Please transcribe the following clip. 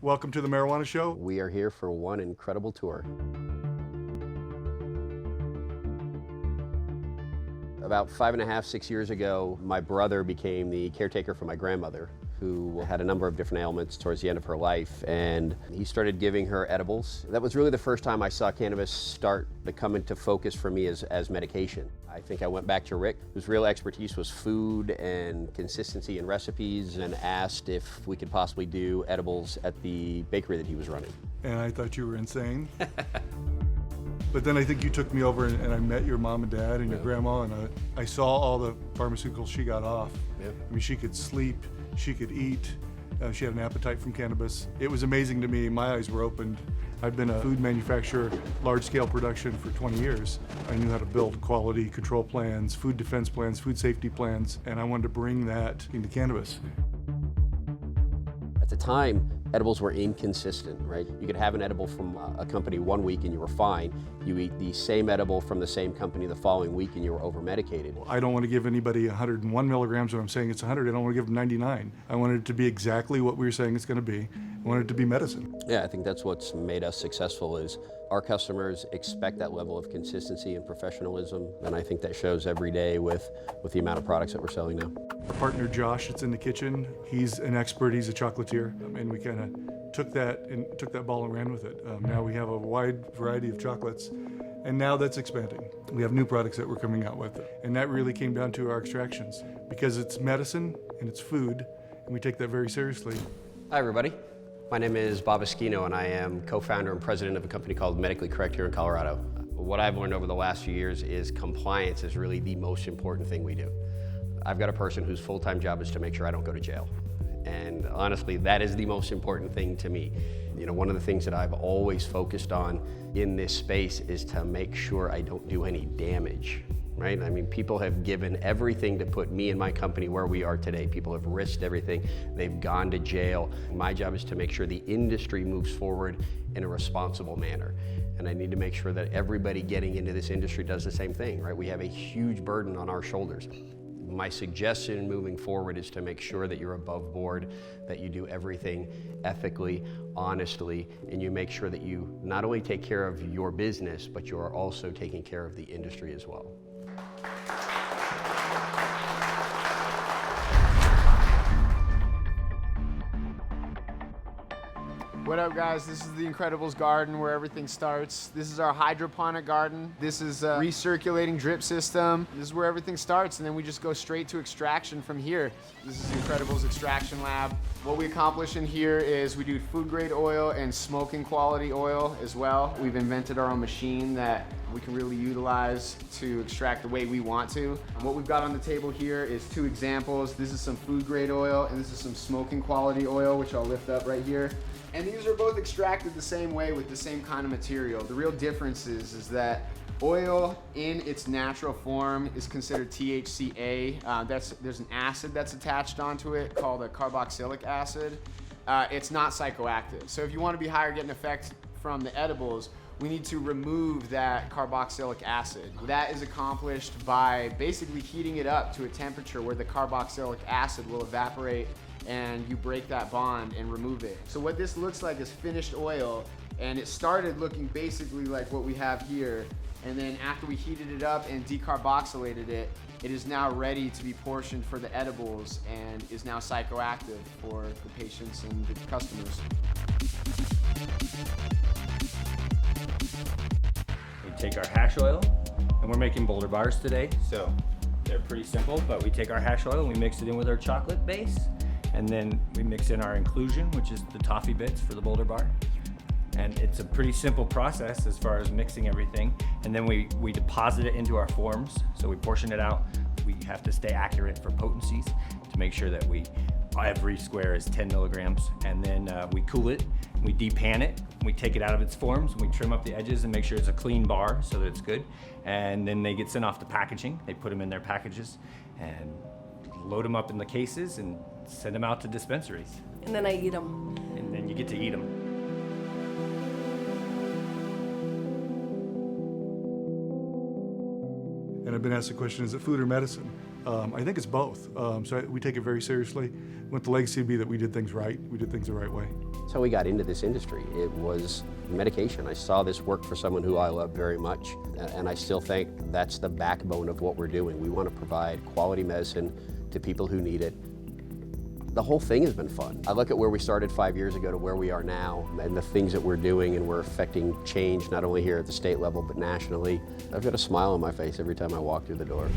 Welcome to the Marijuana Show. We are here for one incredible tour. About 5.5, 6 years ago, my brother became the caretaker for my grandmother, who had a number of different ailments towards the end of her life, and he started giving her edibles. That was really the first time I saw cannabis start to come into focus for me as medication. I think I went back to Rick, whose real expertise was food and consistency in recipes, and asked if we could possibly do edibles at the bakery that he was running. And I thought you were insane. But then I think you took me over and I met your mom and dad and your grandma, and I saw all the pharmaceuticals she got off. Yep. I mean, she could sleep, she could eat, she had an appetite from cannabis. It was amazing to me. My eyes were opened. I've been a food manufacturer, large-scale production for 20 years. I knew how to build quality control plans, food defense plans, food safety plans, and I wanted to bring that into cannabis. At the time, edibles were inconsistent, right? You could have an edible from a company one week and you were fine. You eat the same edible from the same company the following week and you were over-medicated. I don't want to give anybody 101 milligrams when I'm saying it's 100. I don't want to give them 99. I wanted it to be exactly what we were saying it's going to be. I wanted it to be medicine. Yeah, I think that's what's made us successful is our customers expect that level of consistency and professionalism, and I think that shows every day with the amount of products that we're selling now. Our partner Josh, that's in the kitchen, he's an expert, he's a chocolatier, and we kind of took that ball and ran with it. Now we have a wide variety of chocolates, and now that's expanding. We have new products that we're coming out with, and that really came down to our extractions, because it's medicine and it's food, and we take that very seriously. Hi everybody, my name is Bob Esquino and I am co-founder and president of a company called Medically Correct here in Colorado. What I've learned over the last few years is compliance is really the most important thing we do. I've got a person whose full-time job is to make sure I don't go to jail. And honestly, that is the most important thing to me. You know, one of the things that I've always focused on in this space is to make sure I don't do any damage, right? I mean, people have given everything to put me and my company where we are today. People have risked everything. They've gone to jail. My job is to make sure the industry moves forward in a responsible manner. And I need to make sure that everybody getting into this industry does the same thing, right? We have a huge burden on our shoulders. My suggestion moving forward is to make sure that you're above board, that you do everything ethically, honestly, and you make sure that you not only take care of your business, but you are also taking care of the industry as well. What up guys, this is the Incredibles garden where everything starts. This is our hydroponic garden. This is a recirculating drip system. This is where everything starts, and then we just go straight to extraction from here. This is the Incredibles extraction lab. What we accomplish in here is we do food grade oil and smoking quality oil as well. We've invented our own machine that we can really utilize to extract the way we want to. What we've got on the table here is two examples. This is some food grade oil and this is some smoking quality oil, which I'll lift up right here. And these are both extracted the same way with the same kind of material. The real difference is that oil in its natural form is considered THCA. There's an acid that's attached onto it called a carboxylic acid. It's not psychoactive. So if you want to be higher, get an effect from the edibles, we need to remove that carboxylic acid. That is accomplished by basically heating it up to a temperature where the carboxylic acid will evaporate and you break that bond and remove it. So what this looks like is finished oil, and it started looking basically like what we have here, and then after we heated it up and decarboxylated it, it is now ready to be portioned for the edibles and is now psychoactive for the patients and the customers. We take our hash oil, and we're making boulder bars today, so they're pretty simple, but we take our hash oil and we mix it in with our chocolate base, and then we mix in our inclusion, which is the toffee bits for the boulder bar. And it's a pretty simple process as far as mixing everything. And then we deposit it into our forms. So we portion it out. We have to stay accurate for potencies to make sure that every square is 10 milligrams. And then we cool it, we depan it, we take it out of its forms, and we trim up the edges and make sure it's a clean bar so that it's good. And then they get sent off to packaging. They put them in their packages and load them up in the cases and send them out to dispensaries. And then I eat them. And then you get to eat them. And I've been asked the question, is it food or medicine? I think it's both. We take it very seriously. We want the legacy to be that we did things right. We did things the right way. That's how we got into this industry. It was medication. I saw this work for someone who I love very much, and I still think that's the backbone of what we're doing. We want to provide quality medicine to people who need it. The whole thing has been fun. I look at where we started 5 years ago to where we are now, and the things that we're doing, and we're affecting change not only here at the state level but nationally. I've got a smile on my face every time I walk through the door.